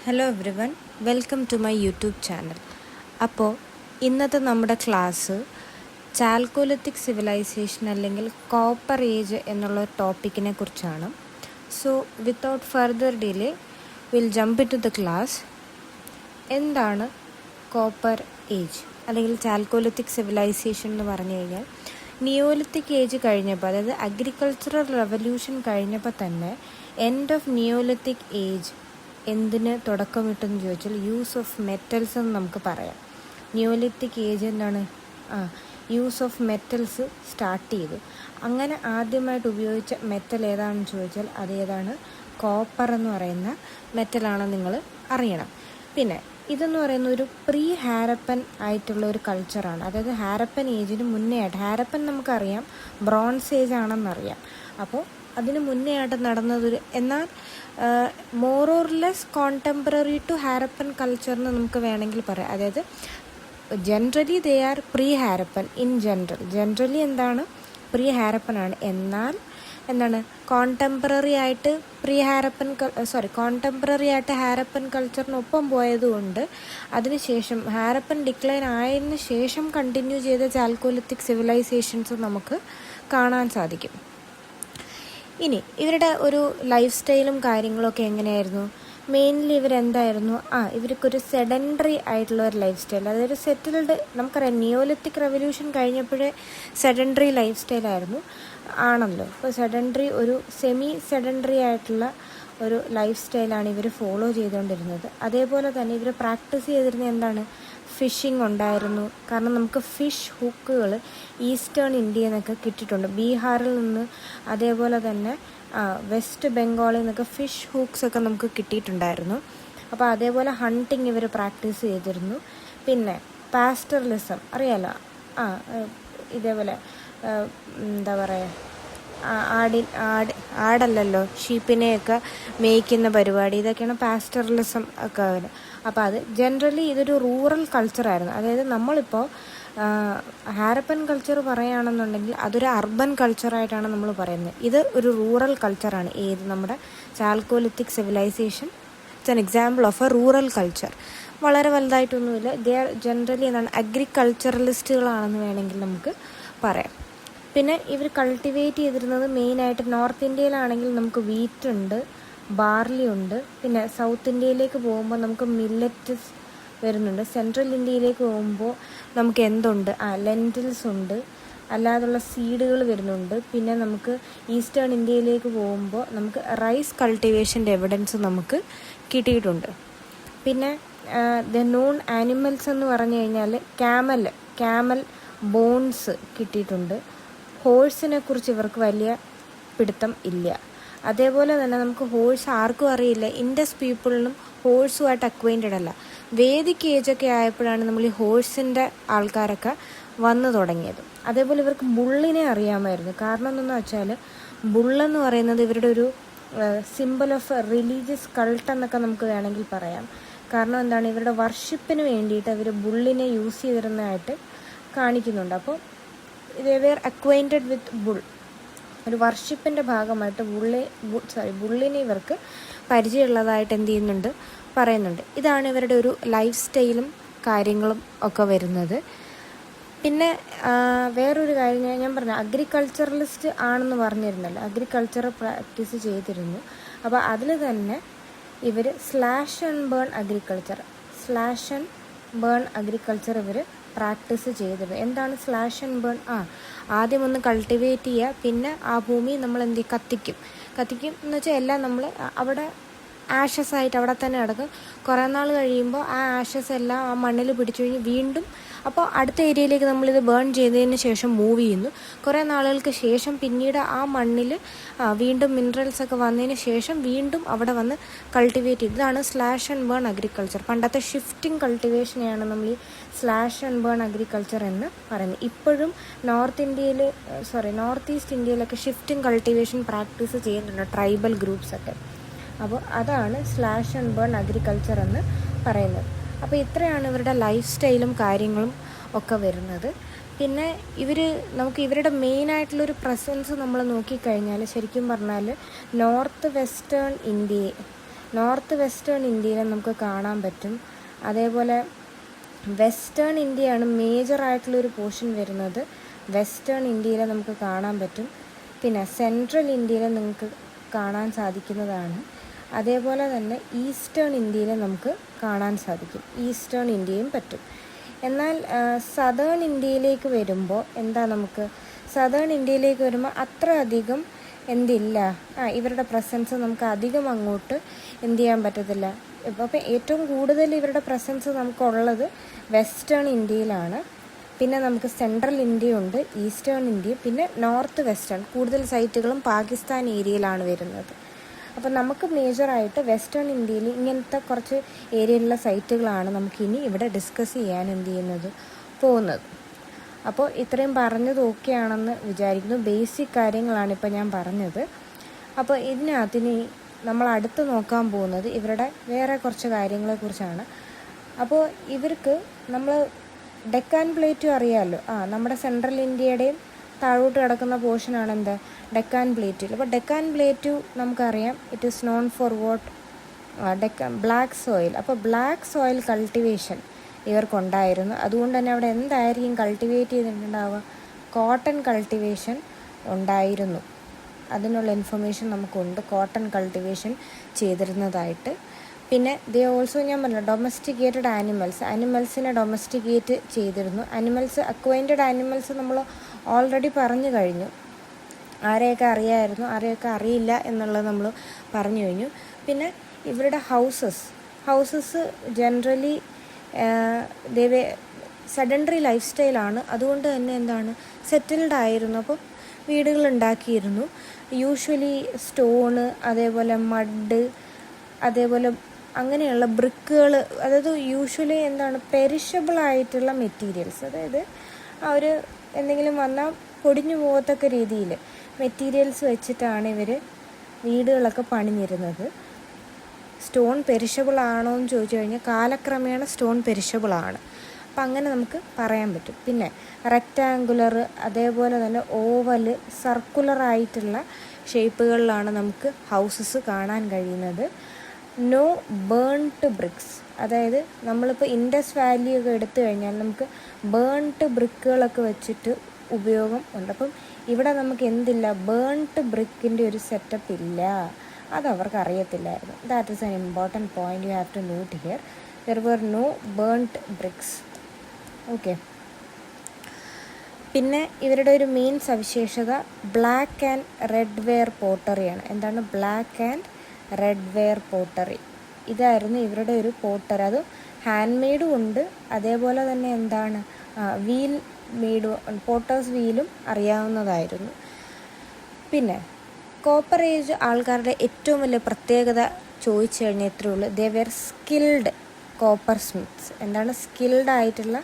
Hello everyone, welcome to my YouTube channel. അപ്പോൾ ഇന്നത്തെ നമ്മുടെ ക്ലാസ് ചാൽക്കോലിത്തിക് സിവിലൈസേഷൻ അല്ലെങ്കിൽ കോപ്പർ ഏജ് എന്നുള്ള ടോപ്പിക്കിനെ കുറിച്ചാണ്. So without further delay will jump into the class. എന്താണ് കോപ്പർ ഏജ് അല്ലെങ്കിൽ ചാൽക്കോലിത്തിക് സിവിലൈസേഷൻ എന്ന് പറഞ്ഞു കഴിഞ്ഞാൽ, നിയോലിത്തിക് ഏജ് കഴിഞ്ഞപ്പോൾ, അതായത് അഗ്രികൾച്ചറൽ റെവല്യൂഷൻ കഴിഞ്ഞപ്പോൾ തന്നെ എൻഡ് ഓഫ് നിയോലിത്തിക് ഏജ് എന്തിന് തുടക്കമിട്ടെന്ന് ചോദിച്ചാൽ യൂസ് ഓഫ് മെറ്റൽസ് എന്ന് നമുക്ക് പറയാം. നിയോലിത്തിക് ഏജ് എന്താണ്? യൂസ് ഓഫ് മെറ്റൽസ് സ്റ്റാർട്ട് ചെയ്തു. അങ്ങനെ ആദ്യമായിട്ട് ഉപയോഗിച്ച മെറ്റൽ ഏതാണെന്ന് ചോദിച്ചാൽ അത് ഏതാണ്? കോപ്പർ എന്ന് പറയുന്ന മെറ്റലാണെന്ന് നിങ്ങൾ അറിയണം. പിന്നെ ഇതെന്ന് പറയുന്ന ഒരു പ്രീ ഹാരപ്പൻ ആയിട്ടുള്ള ഒരു കൾച്ചറാണ്. അതായത് ഹാരപ്പൻ ഏജിന് മുന്നേ ആയിട്ട്, ഹാരപ്പൻ നമുക്കറിയാം ബ്രോൺസ് ഏജ് ആണെന്നറിയാം. അപ്പോൾ അതിന് മുന്നേ ആയിട്ട് നടന്നതൊരു, എന്നാൽ more or less contemporary to Harappan culture എന്ന് നമുക്ക് വേണമെങ്കിൽ പറയാം. അതായത് generally they are pre Harappan in generally എന്താണ്? പ്രീ ഹാരപ്പൻ ആണ്. എന്നാൽ എന്താണ് കോണ്ടംപററി ആയിട്ട് കോണ്ടംപററി ആയിട്ട് ഹാരപ്പൻ കൾച്ചറിനൊപ്പം പോയതുകൊണ്ട് അതിനുശേഷം ഹാരപ്പൻ ഡിക്ലൈൻ ആയതിനു ശേഷം കണ്ടിന്യൂ ചെയ്ത ചാൽക്കോലിത്തിക് സിവിലൈസേഷൻസ് നമുക്ക് കാണാൻ സാധിക്കും. ഇനി ഇവരുടെ ഒരു ലൈഫ് സ്റ്റൈലും കാര്യങ്ങളൊക്കെ എങ്ങനെയായിരുന്നു? മെയിൻലി ഇവരെന്തായിരുന്നു? ഇവർക്കൊരു സെഡൻഡറി ആയിട്ടുള്ള ഒരു ലൈഫ് സ്റ്റൈൽ, അതായത് സെറ്റിൽഡ്. നമുക്കറിയാം നിയോലിത്തിക് റെവല്യൂഷൻ കഴിഞ്ഞപ്പോഴേ സെഡൻഡറി ലൈഫ് സ്റ്റൈലായിരുന്നു ആണല്ലോ. അപ്പോൾ സെഡൻഡറി, ഒരു സെമി സെഡൻഡറി ആയിട്ടുള്ള ഒരു ലൈഫ് സ്റ്റൈലാണ് ഇവർ ഫോളോ ചെയ്തുകൊണ്ടിരുന്നത്. അതേപോലെ തന്നെ ഇവർ പ്രാക്ടീസ് ചെയ്തിരുന്നത് എന്താണ്? ഫിഷിംഗ് ഉണ്ടായിരുന്നു. കാരണം നമുക്ക് ഫിഷ് ഹുക്കുകൾ ഈസ്റ്റേൺ ഇന്ത്യയിൽ നിന്നൊക്കെ കിട്ടിയിട്ടുണ്ട്. ബീഹാറിൽ നിന്ന്, അതേപോലെ തന്നെ വെസ്റ്റ് ബംഗാളിൽ നിന്നൊക്കെ ഫിഷ് ഹൂക്സ് ഒക്കെ നമുക്ക് കിട്ടിയിട്ടുണ്ടായിരുന്നു. അപ്പോൾ അതേപോലെ ഹണ്ടിങ് ഇവർ പ്രാക്ടീസ് ചെയ്തിരുന്നു. പിന്നെ പാസ്റ്ററലിസം അറിയാലോ. ഇതേപോലെ എന്താ പറയുക, ആടല്ലല്ലോ, ഷീപ്പിനെയൊക്കെ മേയ്ക്കുന്ന പരിപാടി, ഇതൊക്കെയാണ് പാസ്റ്ററലിസം ഒക്കെ വരുന്നത്. അപ്പോൾ അത് ജനറലി ഇതൊരു റൂറൽ കൾച്ചറായിരുന്നു. അതായത് നമ്മളിപ്പോൾ ഹാരപ്പൻ കൾച്ചർ പറയുകയാണെന്നുണ്ടെങ്കിൽ അതൊരു അർബൻ കൾച്ചറായിട്ടാണ് നമ്മൾ പറയുന്നത്. ഇത് ഒരു റൂറൽ കൾച്ചറാണ്. ഏത്? നമ്മുടെ chalcolithic civilization it's an example of a rural culture. വളരെ വലുതായിട്ടൊന്നുമില്ല. ദേ ആർ ജനറലി എന്താണ്, അഗ്രികൾച്ചറലിസ്റ്റുകളാണെന്ന് വേണമെങ്കിൽ നമുക്ക് പറയാം. പിന്നെ ഇവർ കൾട്ടിവേറ്റ് ചെയ്തിരുന്നത് മെയിനായിട്ട് നോർത്ത് ഇന്ത്യയിലാണെങ്കിൽ നമുക്ക് വീറ്റ് ഉണ്ട്, ബാർലി ഉണ്ട്. പിന്നെ സൗത്ത് ഇന്ത്യയിലേക്ക് പോകുമ്പോൾ നമുക്ക് മില്ലറ്റ്സ് വരുന്നുണ്ട്. സെൻട്രൽ ഇന്ത്യയിലേക്ക് പോകുമ്പോൾ നമുക്ക് എന്തുണ്ട്? ലെൻറ്റിൽസ് ഉണ്ട്, അല്ലാതുള്ള സീഡുകൾ വരുന്നുണ്ട്. പിന്നെ നമുക്ക് ഈസ്റ്റേൺ ഇന്ത്യയിലേക്ക് പോകുമ്പോൾ നമുക്ക് റൈസ് കൾട്ടിവേഷൻ്റെ എവിഡൻസ് നമുക്ക് കിട്ടിയിട്ടുണ്ട്. പിന്നെ ദ നോൺ ആനിമൽസ് എന്ന് പറഞ്ഞു കഴിഞ്ഞാൽ ക്യാമൽ ബോൺസ് കിട്ടിയിട്ടുണ്ട്. ഹോഴ്സിനെ കുറിച്ച് ഇവർക്ക് വലിയ പിടുത്തം ഇല്ല. അതേപോലെ തന്നെ നമുക്ക് ഹോഴ്സ് ആർക്കും അറിയില്ല. ഇൻഡസ് പീപ്പിളിനും ഹോഴ്സുമായിട്ട് അക്വൈൻറ്റഡ് അല്ല. വേദിക് ഏജൊക്കെ ആയപ്പോഴാണ് നമ്മൾ ഈ ഹോഴ്സിൻ്റെ ആൾക്കാരൊക്കെ വന്നു തുടങ്ങിയത്. അതേപോലെ ഇവർക്ക് ബുള്ളിനെ അറിയാമായിരുന്നു. കാരണം എന്തെന്ന് വെച്ചാൽ ബുള്ളെന്ന് പറയുന്നത് ഇവരുടെ ഒരു സിമ്പിൾ ഓഫ് റിലീജിയസ് കൾട്ട് എന്നൊക്കെ നമുക്ക് വേണമെങ്കിൽ പറയാം. കാരണം എന്താണ്, ഇവരുടെ വർഷിപ്പിന് വേണ്ടിയിട്ട് അവർ ബുള്ളിനെ യൂസ് ചെയ്തിരുന്നതായിട്ട് കാണിക്കുന്നുണ്ട്. അപ്പോൾ they were acquainted with bull. ഒരു വർഷിപ്പിൻ്റെ ഭാഗമായിട്ട് ബുള്ളിനെ ഇവർക്ക് പരിചയമുള്ളതായിട്ട് എന്ത് ചെയ്യുന്നുണ്ട്, പറയുന്നുണ്ട്. ഇതാണ് ഇവരുടെ ഒരു ലൈഫ് സ്റ്റൈലും കാര്യങ്ങളും ഒക്കെ വരുന്നത്. പിന്നെ വേറൊരു കാര്യം ഞാൻ പറഞ്ഞു, അഗ്രികൾച്ചറലിസ്റ്റ് ആണെന്ന് പറഞ്ഞിരുന്നല്ലോ, അഗ്രികൾച്ചർ പ്രാക്ടീസ് ചെയ്തിരുന്നു. അപ്പോൾ അതിൽ തന്നെ ഇവർ സ്ലാഷ് ആൻഡ് ബേൺ അഗ്രികൾച്ചർ ഇവർ പ്രാക്ടീസ് ചെയ്തത്. എന്താണ് സ്ലാഷ് ആൻഡ് ബേൺ? ആദ്യം ഒന്ന് കൾട്ടിവേറ്റ് ചെയ്യുക, പിന്നെ ആ ഭൂമി നമ്മൾ എന്ത് ചെയ്യും? കത്തിക്കും എന്ന് വെച്ചാൽ എല്ലാം നമ്മൾ അവിടെ ആഷസ് ആയിട്ട് അവിടെ തന്നെ കിടക്കും. കുറേ നാൾ കഴിയുമ്പോൾ ആ ആഷസ് എല്ലാം ആ മണ്ണിൽ പിടിച്ചു കഴിഞ്ഞ് വീണ്ടും, അപ്പോൾ അടുത്ത ഏരിയയിലേക്ക് നമ്മളിത് ബേൺ ചെയ്തതിന് ശേഷം മൂവ് ചെയ്യുന്നു. കുറേ നാളുകൾക്ക് ശേഷം പിന്നീട് ആ മണ്ണിൽ വീണ്ടും മിനറൽസൊക്കെ വന്നതിന് ശേഷം വീണ്ടും അവിടെ വന്ന് കൾട്ടിവേറ്റ് ചെയ്ത്. ഇതാണ് സ്ലാഷ് ആൻഡ് ബേൺ അഗ്രികൾച്ചർ. പണ്ടത്തെ ഷിഫ്റ്റിംഗ് കൾട്ടിവേഷനെയാണ് നമ്മൾ ഈ സ്ലാഷ് ആൻഡ് ബേൺ അഗ്രികൾച്ചർ എന്ന് പറയുന്നത്. ഇപ്പോഴും നോർത്ത് ഈസ്റ്റ് ഇന്ത്യയിലൊക്കെ ഷിഫ്റ്റിംഗ് കൾട്ടിവേഷൻ പ്രാക്ടീസ് ചെയ്യുന്നുണ്ട് ട്രൈബൽ ഗ്രൂപ്പ്സൊക്കെ. അപ്പോൾ അതാണ് സ്ലാഷ് ആൻഡ് ബേൺ അഗ്രികൾച്ചർ എന്ന് പറയുന്നത്. അപ്പോൾ ഇത്രയാണ് ഇവരുടെ ലൈഫ് സ്റ്റൈലും കാര്യങ്ങളും ഒക്കെ വരുന്നത്. പിന്നെ നമുക്ക് ഇവരുടെ മെയിനായിട്ടുള്ളൊരു പ്രസൻസ് നമ്മൾ നോക്കിക്കഴിഞ്ഞാൽ ശരിക്കും പറഞ്ഞാൽ നോർത്ത് വെസ്റ്റേൺ ഇന്ത്യയെ നോർത്ത് വെസ്റ്റേൺ ഇന്ത്യയിൽ നമുക്ക് കാണാൻ പറ്റും. അതേപോലെ വെസ്റ്റേൺ ഇന്ത്യയാണ് മേജറായിട്ടുള്ളൊരു പോർഷൻ വരുന്നത്. വെസ്റ്റേൺ ഇന്ത്യയിൽ നമുക്ക് കാണാൻ പറ്റും. പിന്നെ സെൻട്രൽ ഇന്ത്യയിൽ നിങ്ങൾക്ക് കാണാൻ സാധിക്കുന്നതാണ്. അതേപോലെ തന്നെ ഈസ്റ്റേൺ ഇന്ത്യയിൽ നമുക്ക് കാണാൻ സാധിക്കും. ഈസ്റ്റേൺ ഇന്ത്യയും പറ്റും. എന്നാൽ സദേൺ ഇന്ത്യയിലേക്ക് വരുമ്പോൾ നമുക്ക് സദേൺ ഇന്ത്യയിലേക്ക് വരുമ്പോൾ അത്ര അധികം ഇവരുടെ പ്രസൻസ് നമുക്ക് അധികം അങ്ങോട്ട് ചെയ്യാൻ പറ്റത്തില്ല. അപ്പോൾ ഏറ്റവും കൂടുതൽ ഇവരുടെ പ്രസൻസ് നമുക്കുള്ളത് വെസ്റ്റേൺ ഇന്ത്യയിലാണ്. പിന്നെ നമുക്ക് സെൻട്രൽ ഇന്ത്യയുണ്ട്, ഈസ്റ്റേൺ ഇന്ത്യ, പിന്നെ നോർത്ത് വെസ്റ്റേൺ കൂടുതൽ സൈറ്റുകളും പാകിസ്ഥാൻ ഏരിയയിലാണ് വരുന്നത്. അപ്പോൾ നമുക്ക് മേജറായിട്ട് വെസ്റ്റേൺ ഇന്ത്യയിൽ ഇങ്ങനത്തെ കുറച്ച് ഏരിയയിലുള്ള സൈറ്റുകളാണ് നമുക്കിനി ഇവിടെ ഡിസ്കസ് ചെയ്യാൻ പോകുന്നത്. അപ്പോൾ ഇത്രയും പറഞ്ഞത് ഓക്കെ ആണെന്ന് വിചാരിക്കുന്നു. ബേസിക് കാര്യങ്ങളാണ് ഇപ്പോൾ ഞാൻ പറഞ്ഞത്. അപ്പോൾ ഇതിനകത്തിന് നമ്മൾ അടുത്ത് നോക്കാൻ പോകുന്നത് ഇവരുടെ വേറെ കുറച്ച് കാര്യങ്ങളെക്കുറിച്ചാണ്. അപ്പോൾ ഇവർക്ക് നമ്മൾ ഡെക്കാൻ പ്ലേറ്റും അറിയാമല്ലോ. നമ്മുടെ സെൻട്രൽ ഇന്ത്യയുടെയും താഴോട്ട് കിടക്കുന്ന പോർഷനാണ് ഡെക്കാൻ പ്ലേറ്റിൽ. അപ്പോൾ ഡെക്കാൻ പ്ലേറ്റു നമുക്കറിയാം, it is known for black soil. അപ്പോൾ ബ്ലാക്ക് സോയിൽ കൾട്ടിവേഷൻ ഇവർക്കുണ്ടായിരുന്നു. അതുകൊണ്ട് തന്നെ അവിടെ എന്തായിരിക്കും കൾട്ടിവേറ്റ് ചെയ്തിട്ടുണ്ടാവുക? കോട്ടൺ കൾട്ടിവേഷൻ ഉണ്ടായിരുന്നു. അതിനുള്ള ഇൻഫർമേഷൻ നമുക്കുണ്ട്, കോട്ടൺ കൾട്ടിവേഷൻ ചെയ്തിരുന്നതായിട്ട്. പിന്നെ ഞാൻ പറഞ്ഞു ഡൊമസ്റ്റിക്കേറ്റഡ് ആനിമൽസിനെ ഡൊമസ്റ്റിക്കേറ്റ് ചെയ്തിരുന്നു. അക്വൈൻറ്റഡ് ആനിമൽസ് നമ്മൾ ഓൾറെഡി പറഞ്ഞു കഴിഞ്ഞു. ആരെയൊക്കെ അറിയാമായിരുന്നു, ആരെയൊക്കെ അറിയില്ല എന്നുള്ളത് നമ്മൾ പറഞ്ഞു കഴിഞ്ഞു. പിന്നെ ഇവരുടെ ഹൗസസ് ജനറലി സെഡൻഡറി ലൈഫ് സ്റ്റൈലാണ്. അതുകൊണ്ട് തന്നെ സെറ്റിൽഡ് ആയിരുന്നു. അപ്പോൾ വീടുകൾ ഉണ്ടാക്കിയിരുന്നു. യൂഷ്വലി സ്റ്റോണ്, അതേപോലെ മഡ്, അതേപോലെ അങ്ങനെയുള്ള ബ്രിക്കുകൾ, അതായത് യൂഷ്വലി പെരിഷബിൾ ആയിട്ടുള്ള മെറ്റീരിയൽസ്, അതായത് എന്തെങ്കിലും വന്നാൽ പൊടിഞ്ഞു പോകത്തക്ക രീതിയിൽ മെറ്റീരിയൽസ് വെച്ചിട്ടാണ് ഇവർ വീടുകളൊക്കെ പണിഞ്ഞിരുന്നത്. സ്റ്റോൺ പെരിഷബിൾ ആണോ എന്ന് ചോദിച്ചു കഴിഞ്ഞാൽ കാലക്രമേണ സ്റ്റോൺ പെരിഷബിൾ ആണ്. അപ്പം അങ്ങനെ നമുക്ക് പറയാൻ പറ്റും. പിന്നെ റെക്റ്റാങ്കുലർ, അതേപോലെ തന്നെ ഓവല്, സർക്കുലറായിട്ടുള്ള ഷേപ്പുകളിലാണ് നമുക്ക് ഹൗസസ് കാണാൻ കഴിയുന്നത്. നോ ബേൺട്ട് ബ്രിക്സ്, അതായത് നമ്മളിപ്പോൾ ഇൻഡസ് വാലി ഒക്കെ എടുത്തു കഴിഞ്ഞാൽ നമുക്ക് ബേൺട്ട് ബ്രിക്കുകളൊക്കെ വെച്ചിട്ട് ഉപയോഗം ഉണ്ട്. അപ്പം ഇവിടെ നമുക്ക് ബേൺട്ട് ബ്രിക്കിൻ്റെ ഒരു സെറ്റപ്പ് ഇല്ല. അതവർക്ക് അറിയത്തില്ലായിരുന്നു. That is an important point you have to note here. There were no burnt bricks. Okay. പിന്നെ ഇവരുടെ ഒരു മെയിൻ സവിശേഷത ബ്ലാക്ക് ആൻഡ് റെഡ് വെയർ പോട്ടറിയാണ്. Black and red ware pottery. ഇതായിരുന്നു ഇവരുടെ ഒരു പോട്ടറി. അത് ഹാൻഡ് മെയ്ഡും ഉണ്ട്, അതേപോലെ തന്നെ വീൽ മെയ്ഡും, പോട്ടേഴ്സ് വീലും അറിയാവുന്നതായിരുന്നു. പിന്നെ കോപ്പർ ഏജ് ആൾക്കാരുടെ ഏറ്റവും വലിയ പ്രത്യേകത ചോദിച്ചു കഴിഞ്ഞാൽ ഇത്രയേ ഉള്ളൂ, they were skilled copper smiths. Skilled ആയിട്ടുള്ള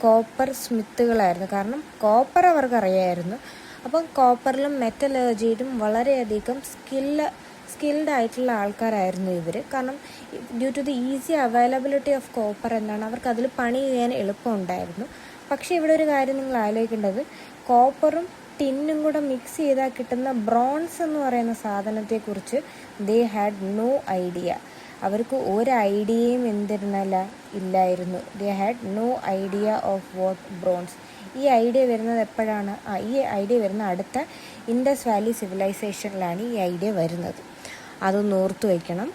കോപ്പർ സ്മിത്തുകളായിരുന്നു. കാരണം കോപ്പർ അവർക്കറിയായിരുന്നു. അപ്പം കോപ്പറിലും മെറ്റലർജിയിലും വളരെയധികം സ്കിൽഡ് ആയിട്ടുള്ള ആൾക്കാരായിരുന്നു ഇവർ. കാരണം due to the easy availability of copper അവർക്ക് അതിൽ പണി ചെയ്യാൻ എളുപ്പമുണ്ടായിരുന്നു. പക്ഷേ ഇവിടെ ഒരു കാര്യം നിങ്ങൾ ആലോചിക്കേണ്ടത്, കോപ്പറും ടിന്നും കൂടെ മിക്സ് ചെയ്താൽ കിട്ടുന്ന ബ്രോൺസ് എന്ന് പറയുന്ന സാധനത്തെക്കുറിച്ച് ദേ ഹാഡ് നോ ഐഡിയ. അവർക്ക് ഒരു ഐഡിയയും ഇല്ലായിരുന്നു. They had no idea of what bronze. ഈ ഐഡിയ വരുന്നത് എപ്പോഴാണ്? ഈ ഐഡിയ വരുന്ന അടുത്ത ഇൻഡസ് വാലി സിവിലൈസേഷനിലാണ് ഈ ഐഡിയ വരുന്നത്. അതൊന്ന് ഓർത്തു വയ്ക്കണം.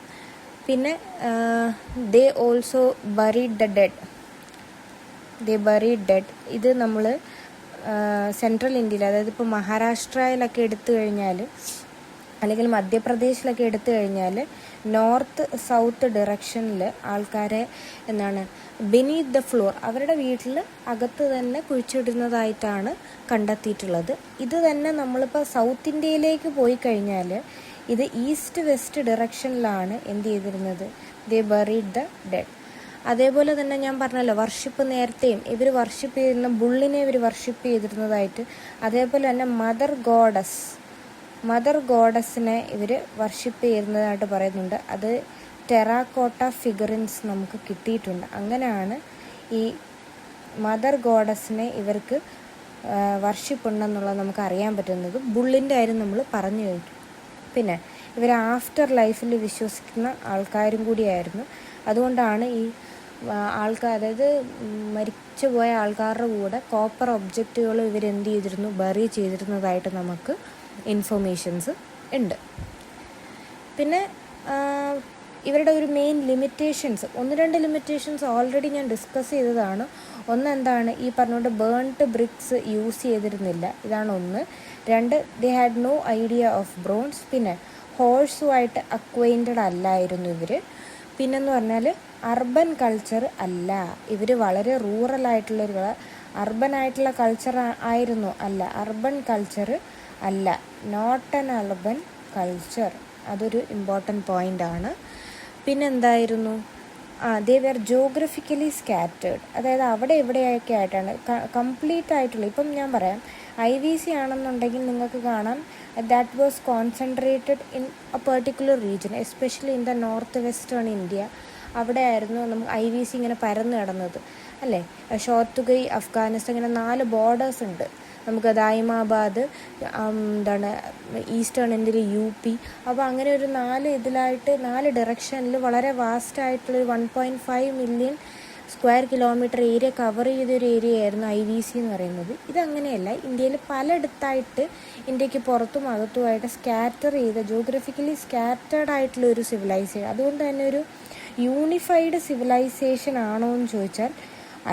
പിന്നെ they also buried the dead. ഇത് നമ്മൾ സെൻട്രൽ ഇന്ത്യയിൽ, അതായത് ഇപ്പോൾ മഹാരാഷ്ട്രയിലൊക്കെ എടുത്തു കഴിഞ്ഞാൽ, അല്ലെങ്കിൽ മധ്യപ്രദേശിലൊക്കെ എടുത്തു കഴിഞ്ഞാൽ നോർത്ത് സൗത്ത് ഡയറക്ഷനിൽ ആൾക്കാരെ ബെനീത്ത് ദ ഫ്ലോർ അവരുടെ വീട്ടിൽ അകത്ത് തന്നെ കുഴിച്ചിടുന്നതായിട്ടാണ് കണ്ടെത്തിയിട്ടുള്ളത്. ഇത് തന്നെ നമ്മളിപ്പോൾ സൗത്ത് ഇന്ത്യയിലേക്ക് പോയി കഴിഞ്ഞാൽ ഇത് ഈസ്റ്റ് വെസ്റ്റ് ഡയറക്ഷനിലാണ് ചെയ്തിരുന്നത്, ദേ ബറീഡ് ദ ഡെഡ്. അതേപോലെ തന്നെ ഞാൻ പറഞ്ഞല്ലോ, വർഷിപ്പ് നേരത്തെയും ഇവർ വർഷിപ്പ് ചെയ്യുന്ന ബുള്ളിനെ ഇവർ വർഷിപ്പ് ചെയ്തിരുന്നതായിട്ട്. അതേപോലെ തന്നെ മദർ ഗോഡസിനെ ഇവർ വർഷിപ്പ് ചെയ്യുന്നതായിട്ട് പറയുന്നുണ്ട്. അത് ടെറാക്കോട്ട ഫിഗറിൻസ് നമുക്ക് കിട്ടിയിട്ടുണ്ട്. അങ്ങനെയാണ് ഈ മദർ ഗോഡസിനെ ഇവർക്ക് വർഷിപ്പ് ഉണ്ടെന്നുള്ളത് നമുക്ക് അറിയാൻ പറ്റുന്നത്. ബുള്ളിൻ്റെ കാര്യം നമ്മൾ പറഞ്ഞു കഴിഞ്ഞു. പിന്നെ ഇവർ ആഫ്റ്റർ ലൈഫിൽ വിശ്വസിക്കുന്ന ആൾക്കാരും കൂടിയായിരുന്നു. അതുകൊണ്ടാണ് ഈ ആൾക്കാർ, അതായത് മരിച്ചുപോയ ആൾക്കാരുടെ കൂടെ കോപ്പർ ഒബ്ജക്റ്റുകൾ ഇവരെന്ത് ചെയ്തിരുന്നു, ബറി ചെയ്തിരുന്നതായിട്ട് നമുക്ക് ഇൻഫർമേഷൻസ് ഉണ്ട്. പിന്നെ ഇവരുടെ ഒരു മെയിൻ ലിമിറ്റേഷൻസ്, 1-2 ലിമിറ്റേഷൻസ് ഓൾറെഡി ഞാൻ ഡിസ്കസ് ചെയ്തതാണ്. ഒന്നെന്താണ്, ഈ പറഞ്ഞുകൊണ്ട് ബേൺഡ് ബ്രിക്സ് യൂസ് ചെയ്തിരുന്നില്ല, ഇതാണ് ഒന്ന്. 2, they had no idea of bronze. പിന്നെ ഹോഴ്സുമായിട്ട് അക്വൈൻറ്റഡ് അല്ലായിരുന്നു ഇവർ. പിന്നെന്ന് പറഞ്ഞാൽ അർബൻ കൾച്ചർ അല്ല, ഇവർ വളരെ റൂറലായിട്ടുള്ളൊരു അർബൻ ആയിട്ടുള്ള കൾച്ചർ ആയിരുന്നു, അല്ല, അർബൻ കൾച്ചർ അല്ല, നോട്ട് ആൻ അർബൻ കൾച്ചർ. അതൊരു ഇമ്പോർട്ടൻറ്റ് പോയിൻ്റാണ്. പിന്നെന്തായിരുന്നു, ദേ വെർ ജോഗ്രഫിക്കലി സ്കാറ്റേഡ്, അതായത് അവിടെ ഇവിടെയൊക്കെ ആയിട്ടാണ് കംപ്ലീറ്റ് ആയിട്ടുള്ള. ഇപ്പം ഞാൻ പറയാം, IVC ആണെന്നുണ്ടെങ്കിൽ നിങ്ങൾക്ക് കാണാം that was concentrated in A particular region, especially in the north western India. അവിടെ ആയിരുന്നു നമുക്ക് IVC ഇങ്ങനെ പരന്ന് കിടന്നത്, അല്ലേ. ഷോർത്തുഗൈ, അഫ്ഗാനിസ്ഥാൻ, ഇങ്ങനെ 4 ബോർഡേഴ്സ് ഉണ്ട് നമുക്ക്. ദായിമാബാദ്, എന്താണ്, ഈസ്റ്റേൺ ഇന്ത്യയിൽ UP. അപ്പോൾ അങ്ങനെ ഒരു 4 ഇതിലായിട്ട് 4 ഡയറക്ഷനിൽ വളരെ വാസ്റ്റായിട്ടുള്ളൊരു 1.5 million square kilometre area cover ചെയ്തൊരു ഏരിയ ആയിരുന്നു IVC എന്ന് പറയുന്നത്. ഇതങ്ങനെയല്ല, ഇന്ത്യയിൽ പലയിടത്തായിട്ട്, ഇന്ത്യക്ക് പുറത്തും അകത്തുമായിട്ട് സ്കാറ്റർ ചെയ്ത, ജോഗ്രഫിക്കലി സ്കാറ്റേർഡ് ആയിട്ടുള്ള ഒരു സിവിലൈസേഷൻ. അതുകൊണ്ട് തന്നെ ഒരു യൂണിഫൈഡ് സിവിലൈസേഷൻ ആണോ എന്ന് ചോദിച്ചാൽ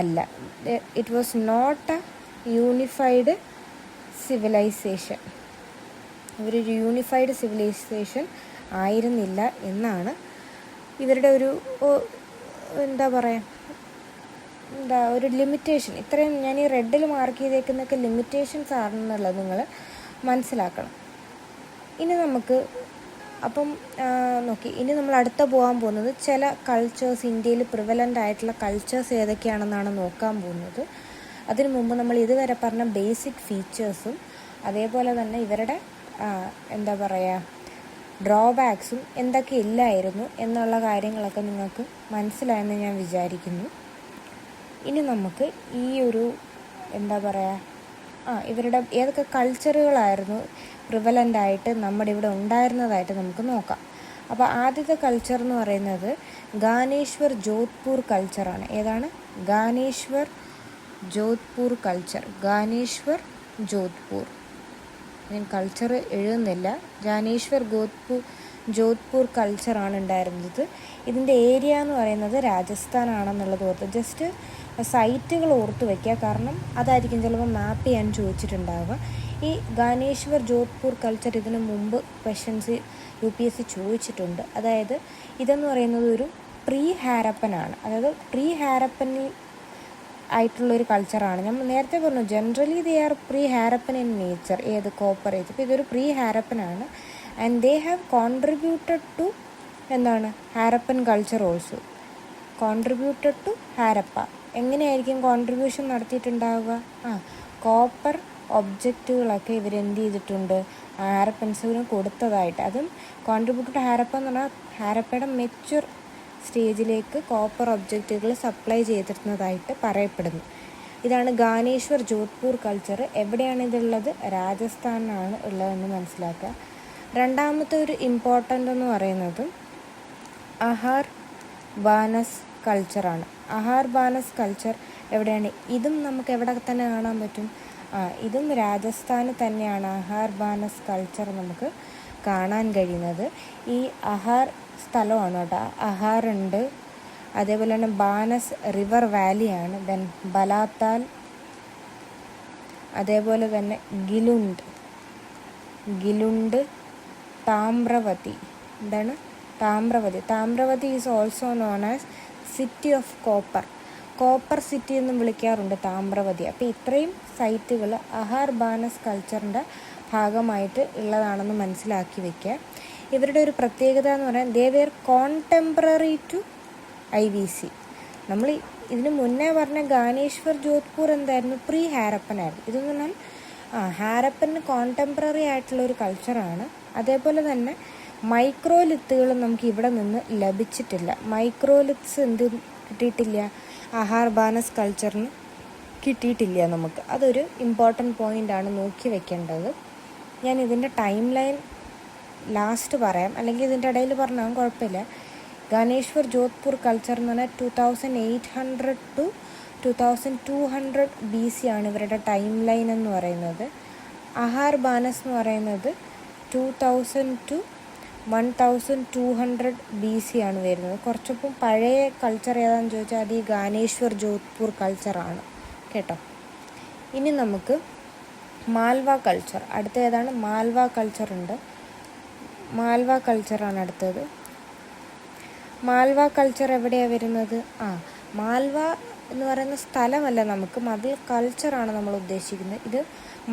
അല്ല. It was not a unified civilization. ഇവരൊരു യൂണിഫൈഡ് സിവിലൈസേഷൻ ആയിരുന്നില്ല എന്നാണ് ഇവരുടെ ഒരു ഒരു ലിമിറ്റേഷൻ. ഇത്രയും ഞാൻ ഈ റെഡിൽ മാർക്ക് ചെയ്തേക്കുന്നൊക്കെ ലിമിറ്റേഷൻസ് ആണെന്നുള്ളത് നിങ്ങൾ മനസ്സിലാക്കണം. ഇനി നമുക്ക് ഇനി നമ്മൾ അടുത്ത പോകാൻ പോകുന്നത് ചില കൾച്ചേഴ്സ്, ഇന്ത്യയിൽ പ്രിവലൻ്റ് ആയിട്ടുള്ള കൾച്ചേഴ്സ് ഏതൊക്കെയാണെന്നാണ് നോക്കാൻ പോകുന്നത്. അതിനു മുമ്പ് നമ്മൾ ഇതുവരെ പറഞ്ഞ ബേസിക് ഫീച്ചേഴ്സും അതേപോലെ തന്നെ ഇവരുടെ ഡ്രോബാക്സും എന്തൊക്കെ ഇല്ലായിരുന്നു എന്നുള്ള കാര്യങ്ങളൊക്കെ നിങ്ങൾക്ക് മനസ്സിലായെന്ന് ഞാൻ വിചാരിക്കുന്നു. ഇനി നമുക്ക് ഈ ഒരു ഇവരുടെ ഏതൊക്കെ കൾച്ചറുകളായിരുന്നു പ്രിവലൻ്റ് ആയിട്ട് നമ്മുടെ ഇവിടെ ഉണ്ടായിരുന്നതായിട്ട് നമുക്ക് നോക്കാം. അപ്പോൾ ആദ്യത്തെ കൾച്ചർ എന്ന് പറയുന്നത് ഗാനേശ്വർ ജോധ്പൂർ കൾച്ചറാണ്. ഏതാണ്? ഗാനേശ്വർ ജോധ്പൂർ കൾച്ചർ. ഗാനേശ്വർ ജോധ്പൂർ, ഞാൻ കൾച്ചർ എഴുതുന്നില്ല. ഗാനേശ്വർ ജോധ്പൂർ കൾച്ചറാണ് ഉണ്ടായിരുന്നത്. ഇതിൻ്റെ ഏരിയ എന്ന് പറയുന്നത് രാജസ്ഥാനാണെന്നുള്ളത് ഓർത്ത് ജസ്റ്റ് സൈറ്റുകൾ ഓർത്ത് വയ്ക്കുക, കാരണം അതായിരിക്കും ചിലപ്പോൾ മാപ്പ് ചെയ്യാൻ ചോദിച്ചിട്ടുണ്ടാവുക. ഈ ഗാനേശ്വർ ജോധ്പൂർ കൾച്ചർ ഇതിനു മുമ്പ് ക്വസ്റ്റ്യൻസ് UPSC ചോദിച്ചിട്ടുണ്ട്. അതായത് ഇതെന്ന് പറയുന്നത് ഒരു പ്രീ ഹാരപ്പനാണ്, അതായത് പ്രീ ഹാരപ്പനിൽ ആയിട്ടുള്ളൊരു കൾച്ചറാണ്. നമ്മൾ നേരത്തെ പറഞ്ഞു generally they are pre Harappan in nature. ഏത്? Copper age. അപ്പോൾ ഇതൊരു പ്രീ ഹാരപ്പനാണ്. And they have contributed to Harappan culture also. Contributed to Harappa. എങ്ങനെയായിരിക്കും കോൺട്രിബ്യൂഷൻ നടത്തിയിട്ടുണ്ടാവുക? കോപ്പർ ഒബ്ജക്റ്റുകളൊക്കെ ഇവരെന്ത് ചെയ്തിട്ടുണ്ട്, ഹാരപ്പൻസിന് കൊടുത്തതായിട്ട്. അതും കോൺട്രിബ്യൂട്ടഡ് ഹാരപ്പ എന്ന് പറഞ്ഞാൽ ഹാരപ്പയുടെ മെച്യൂർ സ്റ്റേജിലേക്ക് കോപ്പർ ഒബ്ജക്റ്റുകൾ സപ്ലൈ ചെയ്തിരുന്നതായിട്ട് പറയപ്പെടുന്നു. ഇതാണ് ഗാനേശ്വർ ജോധ്പൂർ കൾച്ചർ. എവിടെയാണ് ഇതുള്ളത്? രാജസ്ഥാനിലാണ് ഉള്ളതെന്ന് മനസ്സിലാക്കുക. രണ്ടാമത്തെ ഒരു ഇമ്പോർട്ടൻ്റ് എന്ന് പറയുന്നത് അഹാർ ബാനസ് കൾച്ചറാണ്. അഹാർ ബാനസ് കൾച്ചർ എവിടെയാണ്? ഇതും നമുക്ക് എവിടെ തന്നെ കാണാൻ പറ്റും? ഇതും രാജസ്ഥാനിൽ തന്നെയാണ് അഹാർ ബാനസ് കൾച്ചർ നമുക്ക് കാണാൻ കഴിയുന്നത്. ഈ അഹാർ സ്ഥലമാണ് കേട്ടോ. അഹാർ ഉണ്ട്, അതേപോലെ തന്നെ ബാനസ് റിവർ വാലിയാണ്. ദെൻ ബലാത്താൽ, അതേപോലെ തന്നെ ഗിലുണ്ട്, താമ്രവതി. എന്താണ്? Tamravati is also known as city of copper city എന്നും വിളിക്കാറുണ്ട് താമ്രവതി. അപ്പോൾ ഇത്രയും സൈറ്റുകൾ അഹാർ ബാനസ് കൾച്ചറിൻ്റെ ഭാഗമായിട്ട് ഉള്ളതാണെന്ന് മനസ്സിലാക്കി വയ്ക്കുക. ഇവരുടെ ഒരു പ്രത്യേകത എന്ന് പറയാൻ ദേ വെയർ കോൺടെമ്പററി ടു IVC. നമ്മൾ ഇതിന് മുന്നേ പറഞ്ഞ ഗാനേശ്വർ ജോധ്പൂർ എന്തായിരുന്നു? പ്രീ ഹാരപ്പൻ ആയിരുന്നു. ഇതെന്ന് പറഞ്ഞാൽ ഹാരപ്പന് കോൺടെമ്പററി ആയിട്ടുള്ള ഒരു കൾച്ചറാണ്. അതേപോലെ തന്നെ മൈക്രോലിത്തുകൾ നമുക്ക് ഇവിടെ നിന്ന് ലഭിച്ചിട്ടില്ല. മൈക്രോലിത്സ് കിട്ടിയിട്ടില്ല, അഹാർ ബാനസ് കൾച്ചറിന് കിട്ടിയിട്ടില്ല നമുക്ക്. അതൊരു ഇമ്പോർട്ടൻറ്റ് പോയിൻ്റാണ് നോക്കി വെക്കേണ്ടത്. ഞാൻ ഇതിൻ്റെ ടൈം ലൈൻ ലാസ്റ്റ് പറയാം, അല്ലെങ്കിൽ ഇതിൻ്റെ ഇടയിൽ പറഞ്ഞാൽ കുഴപ്പമില്ല. ഗാനേശ്വർ ജോധ്പൂർ കൾച്ചർ എന്ന് പറഞ്ഞാൽ 2800 to 2200 BC ആണ് ഇവരുടെ ടൈം ലൈൻ എന്ന് പറയുന്നത്. അഹാർ ബാനസ് എന്ന് പറയുന്നത് 2000 to 1200 BC ആണ് വരുന്നത്. കുറച്ചൊപ്പം പഴയ കൾച്ചർ ഏതാണെന്ന് ചോദിച്ചാൽ അത് ഈ ഗാനേശ്വർ ജോധ്പൂർ കൾച്ചറാണ് കേട്ടോ. ഇനി നമുക്ക് മാൽവ കൾച്ചർ, അടുത്ത ഏതാണ്? മാൽവ കൾച്ചർ ഉണ്ട്. മാൽവ കൾച്ചറാണ് അടുത്തത്. മാൽവ കൾച്ചർ എവിടെയാണ് വരുന്നത്? മാൽവ എന്ന് പറയുന്ന സ്ഥലമല്ല, നമുക്ക് മതിൽ കൾച്ചറാണ് നമ്മൾ ഉദ്ദേശിക്കുന്നത്. ഇത്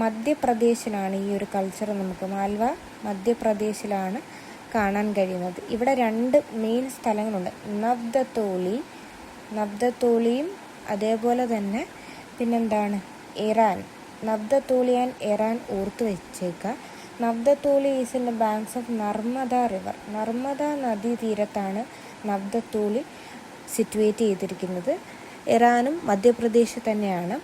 മധ്യപ്രദേശിലാണ് ഈ ഒരു കൾച്ചർ. നമുക്ക് മാൽവ മധ്യപ്രദേശിലാണ് കാണാൻ കഴിയുന്നത്. ഇവിടെ 2 മെയിൻ സ്ഥലങ്ങളുണ്ട്, നബ്ദത്തോളിയും അതേപോലെ തന്നെ പിന്നെന്താണ് ഇറാൻ. നബ്ദത്തോളി ആൻഡ് ഇറാൻ ഓർത്ത് വെച്ചേക്കുക. Navdatoli is in the banks of Narmada river. Narmada നദീ തീരത്താണ് നബ്ദത്തോളി സിറ്റുവേറ്റ് ചെയ്തിരിക്കുന്നത്. ഇറാനും മധ്യപ്രദേശ് തന്നെയാണ്.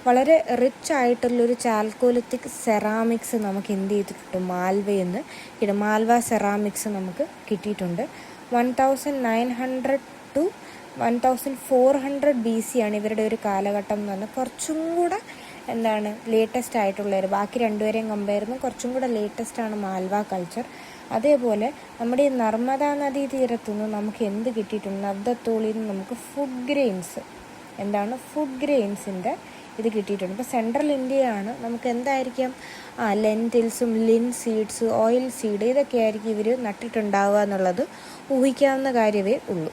വളരെ റിച്ച് ആയിട്ടുള്ളൊരു ചാൽക്കോലിത്തിക് സെറാമിക്സ് നമുക്ക് എന്ത് ചെയ്തിട്ടുണ്ട്? മാൽവയിൽ നിന്ന് മാൽവ സെറാമിക്സ് നമുക്ക് കിട്ടിയിട്ടുണ്ട്. 1900 to 1400 BC ആണ് ഇവരുടെ ഒരു കാലഘട്ടം എന്ന് പറഞ്ഞാൽ കുറച്ചും കൂടെ ലേറ്റസ്റ്റ് ആയിട്ടുള്ളത്. ബാക്കി രണ്ടുപേരെയും കമ്പയർ ചെയ്യുമ്പോൾ കുറച്ചും കൂടെ ലേറ്റസ്റ്റ് ആണ് മാൽവ കൾച്ചർ. അതേപോലെ നമ്മുടെ ഈ നർമ്മദ നദീ തീരത്തുനിന്ന് നമുക്ക് എന്ത് കിട്ടിയിട്ടുണ്ട്? നബ്ദത്തോളിയിൽ നിന്ന് നമുക്ക് ഫുഡ് ഗ്രെയിൻസിൻ്റെ ഇത് കിട്ടിയിട്ടുണ്ട്. ഇപ്പോൾ സെൻട്രൽ ഇന്ത്യയാണ്, നമുക്ക് എന്തായിരിക്കും ലെൻറ്റിൽസും ലിൻ സീഡ്സ്, ഓയിൽ സീഡ്, ഇതൊക്കെ ആയിരിക്കും ഇവർ നട്ടിട്ടുണ്ടാവുക എന്നുള്ളത് ഊഹിക്കാവുന്ന കാര്യമേ ഉള്ളൂ.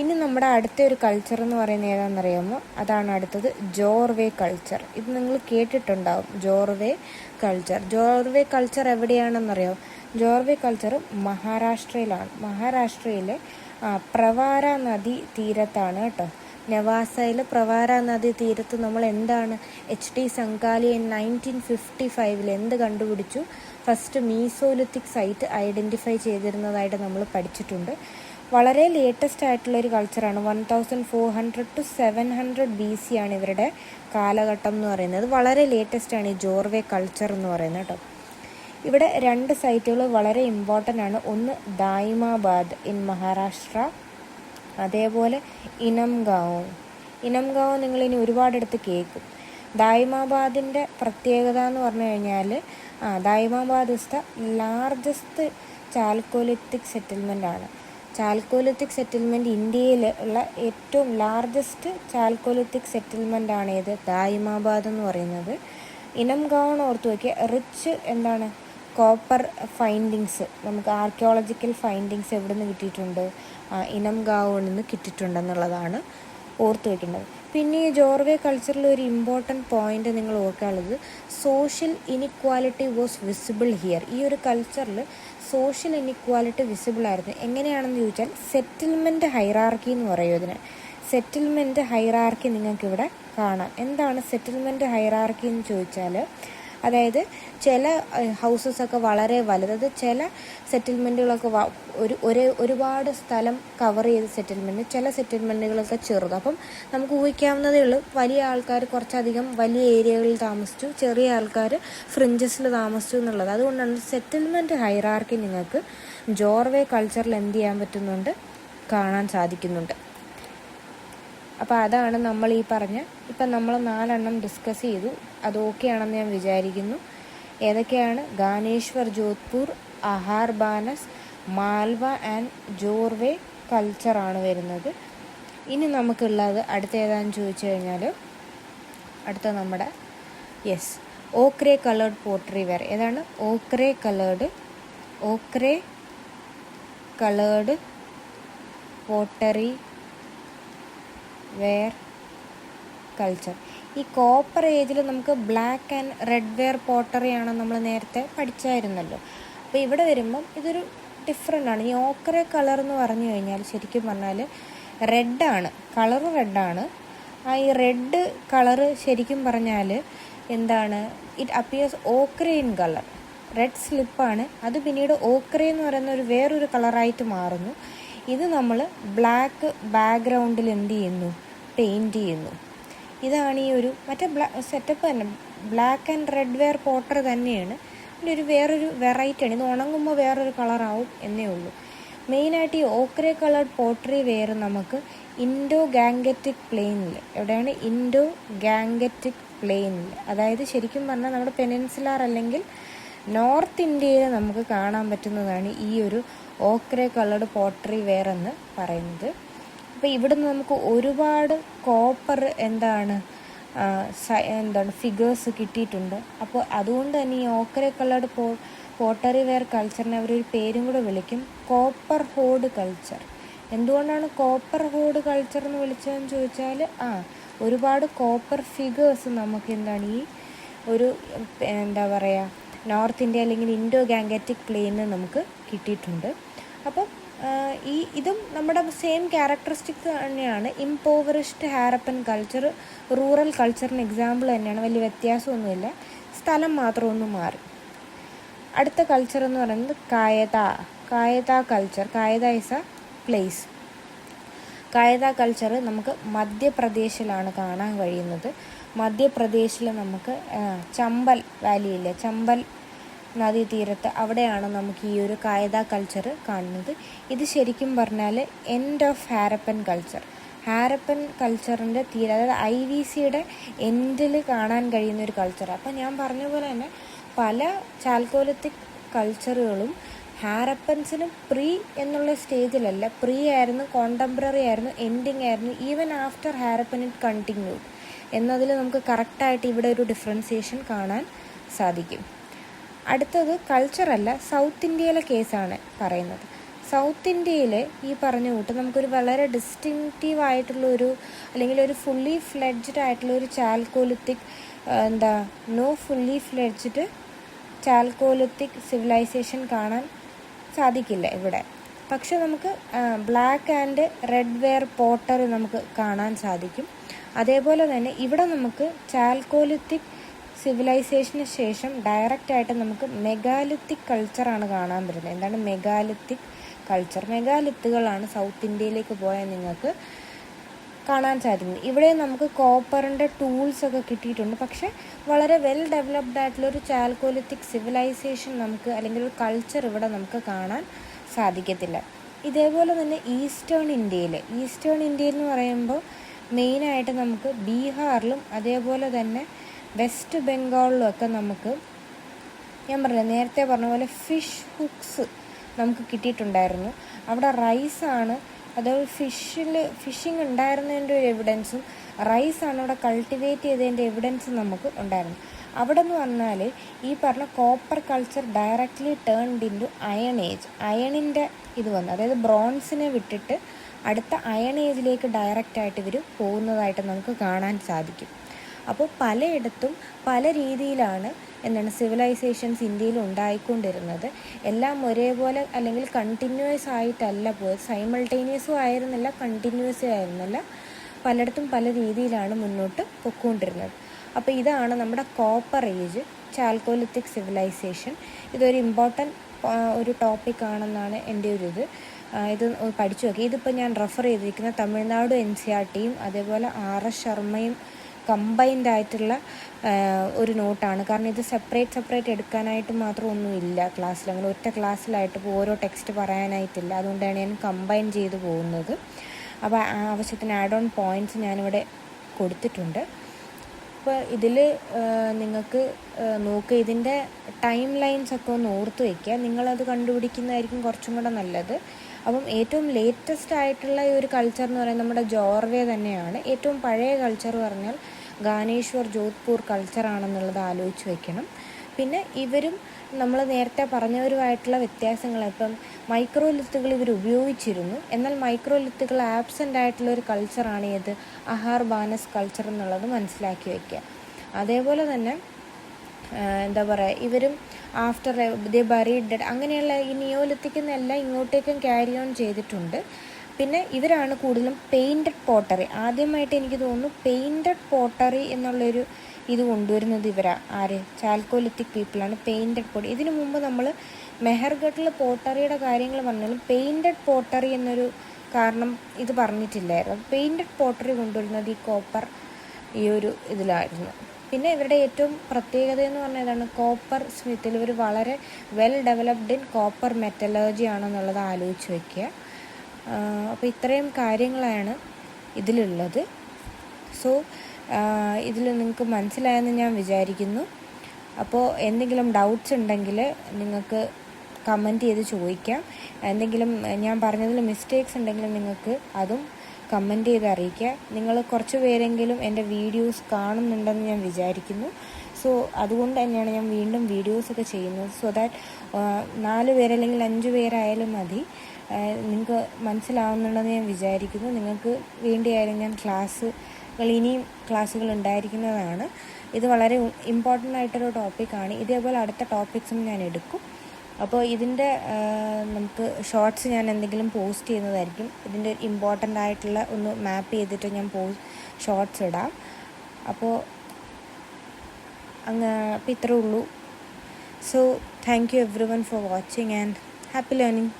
ഇനി നമ്മുടെ അടുത്ത ഒരു കൾച്ചർ എന്ന് പറയുന്നത് ഏതാണെന്നറിയാമോ? അതാണ് അടുത്തത് ജോർവേ കൾച്ചർ. ഇത് നിങ്ങൾ കേട്ടിട്ടുണ്ടാവും, ജോർവേ കൾച്ചർ എവിടെയാണെന്നറിയാമോ? ജോർവേ കൾച്ചർ മഹാരാഷ്ട്രയിലാണ്. മഹാരാഷ്ട്രയിലെ പ്രവാര നദി തീരത്താണ് കേട്ടോ. നവാസയിലെ പ്രവാര നദി തീരത്ത് നമ്മൾ HD സംഗാലി 1955 എന്ത് കണ്ടുപിടിച്ചു? ഫസ്റ്റ് മീസോലിത്തിക് സൈറ്റ് ഐഡൻറ്റിഫൈ ചെയ്തിരുന്നതായിട്ട് നമ്മൾ പഠിച്ചിട്ടുണ്ട്. വളരെ ലേറ്റസ്റ്റ് ആയിട്ടുള്ളൊരു കൾച്ചറാണ്. 1400 to 700 BC ആണ് ഇവരുടെ കാലഘട്ടം എന്ന് പറയുന്നത്. വളരെ ലേറ്റസ്റ്റ് ആണ് ഈ ജോർവേ കൾച്ചർ എന്ന് പറയുന്നത് കേട്ടോ. ഇവിടെ 2 സൈറ്റുകൾ വളരെ ഇമ്പോർട്ടൻ്റ് ആണ്. ഒന്ന് ദായിമാബാദ് ഇൻ മഹാരാഷ്ട്ര, അതേപോലെ ഇനംഗാവ് നിങ്ങളിനി ഒരുപാടെടുത്ത് കേൾക്കും. ദായിമാബാദിൻ്റെ പ്രത്യേകത എന്ന് പറഞ്ഞു കഴിഞ്ഞാൽ Daimabad is the largest chalcolithic settlement ആണ്. ചാൽക്കോലിത്തിക് സെറ്റിൽമെൻറ്റ് ഇന്ത്യയിൽ ഉള്ള ഏറ്റവും ലാർജസ്റ്റ് ചാൽക്കോലിത്തിക് സെറ്റിൽമെൻ്റ് ആണ് ഇത് ദായിമാബാദ് എന്ന് പറയുന്നത്. ഇനംഗാവ് ഓർത്ത് വയ്ക്കുക. റിച്ച് കോപ്പർ ഫൈൻഡിങ്സ്, നമുക്ക് ആർക്കിയോളജിക്കൽ ഫൈൻഡിങ്സ് എവിടെ നിന്ന് കിട്ടിയിട്ടുണ്ട്? ഇനംഗാവിൽ നിന്ന് കിട്ടിയിട്ടുണ്ടെന്നുള്ളതാണ് ഓർത്ത് വയ്ക്കേണ്ടത്. പിന്നെ ഈ ജോർവേ കൾച്ചറിൽ ഒരു ഇമ്പോർട്ടൻറ്റ് പോയിൻ്റ് നിങ്ങൾ ഓർക്കാനുള്ളത്, social inequality was visible here. ഈ ഒരു കൾച്ചറിൽ സോഷ്യൽ ഇനിക്വാലിറ്റി വിസിബിൾ ആയിരുന്നു. എങ്ങനെയാണെന്ന് ചോദിച്ചാൽ സെറ്റിൽമെൻറ്റ് ഹൈറാർക്കി എന്ന് പറയും ഇതിന്. സെറ്റിൽമെൻറ്റ് ഹൈറാർക്കി നിങ്ങൾക്കിവിടെ കാണാം. എന്താണ് സെറ്റിൽമെൻറ്റ് ഹൈറാർക്കി എന്ന് ചോദിച്ചാൽ, അതായത് ചില ഹൗസസൊക്കെ വളരെ വലുത്, ചില സെറ്റിൽമെൻറ്റുകളൊക്കെ ഒരുപാട് സ്ഥലം കവർ ചെയ്ത സെറ്റിൽമെൻറ്റ്, ചില സെറ്റിൽമെൻറ്റുകളൊക്കെ ചെറുത്. അപ്പം നമുക്ക് ഊഹിക്കാവുന്നതേ ഉള്ളൂ, വലിയ ആൾക്കാർ കുറച്ചധികം വലിയ ഏരിയകളിൽ താമസിച്ചു, ചെറിയ ആൾക്കാർ ഫ്രിഞ്ചസിൽ താമസിച്ചു എന്നുള്ളത്. അതുകൊണ്ടാണ് സെറ്റിൽമെൻറ്റ് ഹൈറാർക്കി നിങ്ങൾക്ക് ജോർവേ കൾച്ചറിൽ എന്ത് ചെയ്യാൻ പറ്റുന്നുണ്ട്? കാണാൻ സാധിക്കുന്നുണ്ട്. അപ്പോൾ അതാണ് നമ്മൾ ഈ പറഞ്ഞ, ഇപ്പം നമ്മൾ 4 ഡിസ്കസ് ചെയ്തു. അത് ഓക്കെ ആണെന്ന് ഞാൻ വിചാരിക്കുന്നു. ഏതൊക്കെയാണ്? ഗാനേശ്വർ ജോധ്പൂർ, അഹാർ ബാനസ്, മാൽവ ആൻഡ് ജോർവേ കൾച്ചറാണ് വരുന്നത്. ഇനി നമുക്കുള്ളത് അടുത്ത ഏതാണെന്ന് ചോദിച്ചു കഴിഞ്ഞാൽ, അടുത്ത നമ്മുടെ ഓക്രേ കളേർഡ് പോട്ടറി വെയർ. ഏതാണ്? Ochre coloured pottery ware culture. ഈ കോപ്പർ ഏജിൽ നമുക്ക് black and red ware pottery ആണ് നമ്മൾ നേരത്തെ പഠിച്ചായിരുന്നല്ലോ. അപ്പോൾ ഇവിടെ വരുമ്പം ഇതൊരു ഡിഫറെൻ്റ് ആണ്. ഈ ഓക്രേ കളർ എന്ന് പറഞ്ഞു കഴിഞ്ഞാൽ ശരിക്കും പറഞ്ഞാൽ റെഡാണ്, കളറ് റെഡാണ്. ഈ റെഡ് കളറ് ശരിക്കും പറഞ്ഞാൽ it appears ochre in colour. Red സ്ലിപ്പാണ്, അത് പിന്നീട് ഓക്രേ എന്ന് പറയുന്ന വേറൊരു കളറായിട്ട് മാറുന്നു. ഇത് നമ്മൾ ബ്ലാക്ക് ബാക്ക്ഗ്രൗണ്ടിൽ എന്ത് ചെയ്യുന്നു? പെയിൻറ്റ് ചെയ്യുന്നു. ഇതാണ് ഈ ഒരു മറ്റേ സെറ്റപ്പ് തന്നെ, black and red wear Potter തന്നെയാണ്. ഇതിൻ്റെ ഒരു വേറൊരു വെറൈറ്റിയാണ്. ഇത് ഉണങ്ങുമ്പോൾ വേറൊരു കളറാവും എന്നേ ഉള്ളൂ. മെയിനായിട്ട് ഈ ഓക്രെ കളർഡ് പോട്ടറി വെയർ നമുക്ക് ഇൻഡോ ഗാംഗറ്റിക് പ്ലെയിനിൽ, എവിടെയാണ് ഇൻഡോ ഗാംഗറ്റിക് പ്ലെയിനിൽ, അതായത് ശരിക്കും പറഞ്ഞാൽ നമ്മുടെ പെനിൻസുലാർ അല്ലെങ്കിൽ നോർത്ത് ഇന്ത്യയിൽ നമുക്ക് കാണാൻ പറ്റുന്നതാണ് ഈ ഒരു ഓക്രെ കളർഡ് പോട്ടറി വെയർ എന്ന് പറയുന്നത്. അപ്പോൾ ഇവിടുന്ന് നമുക്ക് ഒരുപാട് കോപ്പർ എന്താണ് ഫിഗേഴ്സ് കിട്ടിയിട്ടുണ്ട്. അപ്പോൾ അതുകൊണ്ട് തന്നെ ഈ ഓക്രെ കളർഡ് പോട്ടറി വെയർ കൾച്ചറിനെ അവരൊരു പേരും കൂടെ വിളിക്കും, കോപ്പർ ഹോഡ് കൾച്ചർ. എന്തുകൊണ്ടാണ് കോപ്പർ ഹോഡ് കൾച്ചർ എന്ന് വിളിച്ചതെന്ന് ചോദിച്ചാൽ ഒരുപാട് കോപ്പർ ഫിഗേഴ്സ് നമുക്ക് എന്താണ് ഈ ഒരു നോർത്ത് ഇന്ത്യ അല്ലെങ്കിൽ ഇൻഡോ ഗാംഗറ്റിക് പ്ലെയിനിൽ നമുക്ക് കിട്ടിയിട്ടുണ്ട്. അപ്പം ഇതും നമ്മുടെ സെയിം ക്യാരക്ടറിസ്റ്റിക്സ് തന്നെയാണ്. ഇംപോവറിഷ്ഡ് ഹാരപ്പൻ കൾച്ചർ റൂറൽ കൾച്ചറിന് എക്സാമ്പിൾ തന്നെയാണ്, വലിയ വ്യത്യാസമൊന്നുമില്ല, സ്ഥലം മാത്രം ഒന്ന് മാറി. അടുത്ത കൾച്ചർ എന്ന് പറയുന്നത് Kayatha culture. Kayatha is a place. Kayatha culture നമുക്ക് മധ്യപ്രദേശിലാണ് കാണാൻ കഴിയുന്നത്. മധ്യപ്രദേശിൽ നമുക്ക് ചമ്പൽ വാലിയില്ലേ, ചമ്പൽ നദീതീരത്ത്, അവിടെയാണ് നമുക്ക് ഈ ഒരു കായത കൾച്ചർ കാണുന്നത്. ഇത് ശരിക്കും പറഞ്ഞാൽ end of Harappan culture. Harappan കൾച്ചറിൻ്റെ അതായത് IVCയുടെ എൻഡിൽ കാണാൻ കഴിയുന്ന ഒരു കൾച്ചറാണ്. അപ്പം ഞാൻ പറഞ്ഞ പോലെ തന്നെ പല ചാൽക്കോലിത്തിക് കൾച്ചറുകളും ഹാരപ്പൻസിന് പ്രീ എന്നുള്ള സ്റ്റേജിലല്ല, പ്രീ ആയിരുന്നു, കോണ്ടംപററി ആയിരുന്നു, എൻഡിങ് ആയിരുന്നു, even after Harappan it continued എന്നതിൽ നമുക്ക് കറക്റ്റായിട്ട് ഇവിടെ ഒരു ഡിഫറൻസിയേഷൻ കാണാൻ സാധിക്കും. അടുത്തത് കൾച്ചറല്ല, സൗത്ത് ഇന്ത്യയിലെ കേസാണ് പറയുന്നത്. സൗത്ത് ഇന്ത്യയിൽ ഈ പറഞ്ഞ കൂട്ട് നമുക്കൊരു വളരെ ഡിസ്റ്റിങ്റ്റീവ് ആയിട്ടുള്ളൊരു അല്ലെങ്കിൽ ഒരു ഫുള്ളി ഫ്ലെഡ്ജ്ഡ് ആയിട്ടുള്ള ഒരു chalcolithic fully fledged chalcolithic civilization കാണാൻ സാധിക്കില്ല ഇവിടെ. പക്ഷെ നമുക്ക് black and red ware pottery നമുക്ക് കാണാൻ സാധിക്കും. അതേപോലെ തന്നെ ഇവിടെ നമുക്ക് ചാൽക്കോലിത്തിക് സിവിലൈസേഷന് ശേഷം ഡയറക്റ്റായിട്ട് നമുക്ക് മെഗാലിത്തിക് കൾച്ചറാണ് കാണാൻ പറ്റുന്നത്. എന്താണ് മെഗാലിത്തിക് കൾച്ചർ? മെഗാലിത്തുകളാണ് സൗത്ത് ഇന്ത്യയിലേക്ക് പോയാൽ നിങ്ങൾക്ക് കാണാൻ സാധിക്കുന്നത്. ഇവിടെ നമുക്ക് കോപ്പറിൻ്റെ ടൂൾസൊക്കെ കിട്ടിയിട്ടുണ്ട്. പക്ഷേ വളരെ വെൽ ഡെവലപ്ഡ് ആയിട്ടുള്ളൊരു ചാൽക്കോലിത്തിക് സിവിലൈസേഷൻ നമുക്ക് അല്ലെങ്കിൽ ഒരു കൾച്ചർ ഇവിടെ നമുക്ക് കാണാൻ സാധിക്കത്തില്ല. ഇതേപോലെ തന്നെ ഈസ്റ്റേൺ ഇന്ത്യയിൽ എന്ന് പറയുമ്പോൾ മെയിനായിട്ട് നമുക്ക് ബീഹാറിലും അതേപോലെ തന്നെ വെസ്റ്റ് ബംഗാളിലും ഒക്കെ നമുക്ക് നേരത്തെ പറഞ്ഞ പോലെ ഫിഷ് ഹുക്സ് നമുക്ക് കിട്ടിയിട്ടുണ്ടായിരുന്നു. അവിടെ റൈസാണ്, അതായത് ഫിഷിങ് ഉണ്ടായിരുന്നതിൻ്റെ ഒരു എവിഡൻസും റൈസാണ് അവിടെ കൾട്ടിവേറ്റ് ചെയ്തതിൻ്റെ എവിഡൻസും നമുക്ക് ഉണ്ടായിരുന്നു. അവിടെ എന്ന് പറഞ്ഞാൽ ഈ പറഞ്ഞ copper culture directly turned into iron age. അയണിൻ്റെ ഇത് വന്നു, അതായത് ബ്രോൺസിനെ വിട്ടിട്ട് അടുത്ത അയൺ ഏജിലേക്ക് ഡയറക്റ്റായിട്ട് ഇവർ പോകുന്നതായിട്ട് നമുക്ക് കാണാൻ സാധിക്കും. അപ്പോൾ പലയിടത്തും പല രീതിയിലാണ് സിവിലൈസേഷൻസ് ഇന്ത്യയിൽ ഉണ്ടായിക്കൊണ്ടിരുന്നത്. എല്ലാം ഒരേപോലെ അല്ലെങ്കിൽ കണ്ടിന്യൂസ് ആയിട്ടല്ല പോയത്, സൈമൾട്ടേനിയസും ആയിരുന്നില്ല, കണ്ടിന്യൂസും ആയിരുന്നില്ല, പലയിടത്തും പല രീതിയിലാണ് മുന്നോട്ട് പൊയ്ക്കൊണ്ടിരുന്നത്. അപ്പോൾ ഇതാണ് നമ്മുടെ കോപ്പർ ഏജ്, ചാൽക്കോലിത്തിക് സിവിലൈസേഷൻ. ഇതൊരു ഇമ്പോർട്ടൻറ്റ് ഒരു ടോപ്പിക്കാണെന്നാണ് എൻ്റെ ഒരു ഇത് പഠിച്ചു നോക്കി. ഇതിപ്പോൾ ഞാൻ റെഫർ ചെയ്തിരിക്കുന്ന തമിഴ്നാട് NCERTയും അതേപോലെ RS ശർമ്മയും കമ്പൈൻഡ് ആയിട്ടുള്ള ഒരു നോട്ടാണ്. കാരണം ഇത് സെപ്പറേറ്റ് എടുക്കാനായിട്ട് മാത്രം ഒന്നുമില്ല ക്ലാസ്സിൽ, അങ്ങനെ ഒറ്റ ക്ലാസ്സിലായിട്ട് ഇപ്പോൾ ഓരോ ടെക്സ്റ്റ് പറയാനായിട്ടില്ല. അതുകൊണ്ടാണ് ഞാൻ കമ്പൈൻ ചെയ്ത് പോകുന്നത്. അപ്പോൾ ആവശ്യത്തിന് ആഡ് ഓൺ പോയിൻറ്റ്സ് ഞാനിവിടെ കൊടുത്തിട്ടുണ്ട്. അപ്പോൾ ഇതിൽ നിങ്ങൾക്ക് നോക്കുക, ഇതിൻ്റെ ടൈം ലൈൻസൊക്കെ ഒന്ന് ഓർത്ത് വയ്ക്കുക. നിങ്ങളത് കണ്ടുപിടിക്കുന്നതായിരിക്കും കുറച്ചും കൂടെ നല്ലത്. അപ്പം ഏറ്റവും ലേറ്റസ്റ്റ് ആയിട്ടുള്ള ഈ ഒരു കൾച്ചർ എന്ന് പറയുന്നത് നമ്മുടെ ജോർവേ തന്നെയാണ്. ഏറ്റവും പഴയ കൾച്ചർ പറഞ്ഞാൽ ഗാനേശ്വർ ജോധ്പൂർ കൾച്ചറാണെന്നുള്ളത് ആലോചിച്ച് വയ്ക്കണം. പിന്നെ ഇവരും നമ്മൾ നേരത്തെ പറഞ്ഞവരുമായിട്ടുള്ള വ്യത്യാസങ്ങൾ, ഇപ്പം മൈക്രോലിത്തുകൾ ഇവർ ഉപയോഗിച്ചിരുന്നു, എന്നാൽ മൈക്രോലിത്തുകൾ ആബ്സെൻ്റ് ആയിട്ടുള്ള ഒരു കൾച്ചറാണ് ഏത് അഹാർ ബാനസ് കൾച്ചർ എന്നുള്ളത് മനസ്സിലാക്കി വയ്ക്കുക. അതേപോലെ തന്നെ ഇവരും ആഫ്റ്റർ ദേ ബറീഡ് ഡെഡ് അങ്ങനെയുള്ള ഈ നിയോലിത്തിക്കെന്നെല്ലാം ഇങ്ങോട്ടേക്കും ക്യാരി ഓൺ ചെയ്തിട്ടുണ്ട്. പിന്നെ ഇവരാണ് കൂടുതലും പെയിൻറ്റഡ് പോട്ടറി, ആദ്യമായിട്ട് എനിക്ക് തോന്നുന്നു പെയിൻറ്റഡ് പോട്ടറി എന്നുള്ളൊരു ഇത് കൊണ്ടുവരുന്നത് ചാൽക്കോലിത്തിക് പീപ്പിളാണ്. പെയിൻറ്റഡ് പോട്ടറി, ഇതിനു മുമ്പ് നമ്മൾ മെഹർഗഡിൽ പോട്ടറിയുടെ കാര്യങ്ങൾ പറഞ്ഞാലും പെയിൻറ്റഡ് പോട്ടറി എന്നൊരു കാരണം ഇത് പറഞ്ഞിട്ടില്ലായിരുന്നു. പെയിൻറ്റഡ് പോട്ടറി കൊണ്ടുവരുന്നത് ഈ കോപ്പർ ഈ ഒരു ഇതിലായിരുന്നു. പിന്നെ ഇവരുടെ ഏറ്റവും പ്രത്യേകത എന്ന് പറഞ്ഞാൽ ഇതാണ്, കോപ്പർ സ്മിത്തിൽ ഇവർ വളരെ well developed in copper metallurgy ആണെന്നുള്ളത് ആലോചിച്ച് വയ്ക്കുക. അപ്പോൾ ഇത്രയും കാര്യങ്ങളാണ് ഇതിലുള്ളത്. സോ ഇതിൽ നിങ്ങൾക്ക് മനസ്സിലായെന്ന് ഞാൻ വിചാരിക്കുന്നു. അപ്പോൾ എന്തെങ്കിലും ഡൗട്ട്സ് ഉണ്ടെങ്കിൽ നിങ്ങൾക്ക് കമൻറ്റ് ചെയ്ത് ചോദിക്കാം. എന്തെങ്കിലും ഞാൻ പറഞ്ഞതിൽ മിസ്റ്റേക്സ് ഉണ്ടെങ്കിൽ നിങ്ങൾക്ക് അതും കമൻറ്റ് ചെയ്ത് അറിയിക്കുക. നിങ്ങൾ കുറച്ച് പേരെങ്കിലും എൻ്റെ വീഡിയോസ് കാണുന്നുണ്ടെന്ന് ഞാൻ വിചാരിക്കുന്നു. സോ അതുകൊണ്ട് തന്നെയാണ് ഞാൻ വീണ്ടും വീഡിയോസൊക്കെ ചെയ്യുന്നത്. സോ ദാറ്റ് 4 പേര് അല്ലെങ്കിൽ 5 പേരായാലും മതി. നിങ്ങൾക്ക് മനസ്സിലാവുന്നുണ്ടെന്ന് ഞാൻ വിചാരിക്കുന്നു. നിങ്ങൾക്ക് വേണ്ടിയായാലും ഞാൻ ഇനിയും ക്ലാസ്സുകൾ ഉണ്ടായിരിക്കുന്നതാണ്. ഇത് വളരെ ഇമ്പോർട്ടൻ്റ് ആയിട്ടൊരു ടോപ്പിക്കാണ്. ഇതേപോലെ അടുത്ത ടോപ്പിക്സും ഞാൻ എടുക്കും. അപ്പോൾ ഇതിൻ്റെ നമുക്ക് ഷോർട്സ് ഞാൻ എന്തെങ്കിലും പോസ്റ്റ് ചെയ്യുന്നതായിരിക്കും. ഇതിൻ്റെ ഇമ്പോർട്ടൻ്റ് ആയിട്ടുള്ള ഒന്ന് മാപ്പ് ചെയ്തിട്ട് ഞാൻ ഷോർട്സ് ഇടാം. അപ്പോൾ ഇത്രേ ഉള്ളൂ. So thank you every one for watching and happy learning.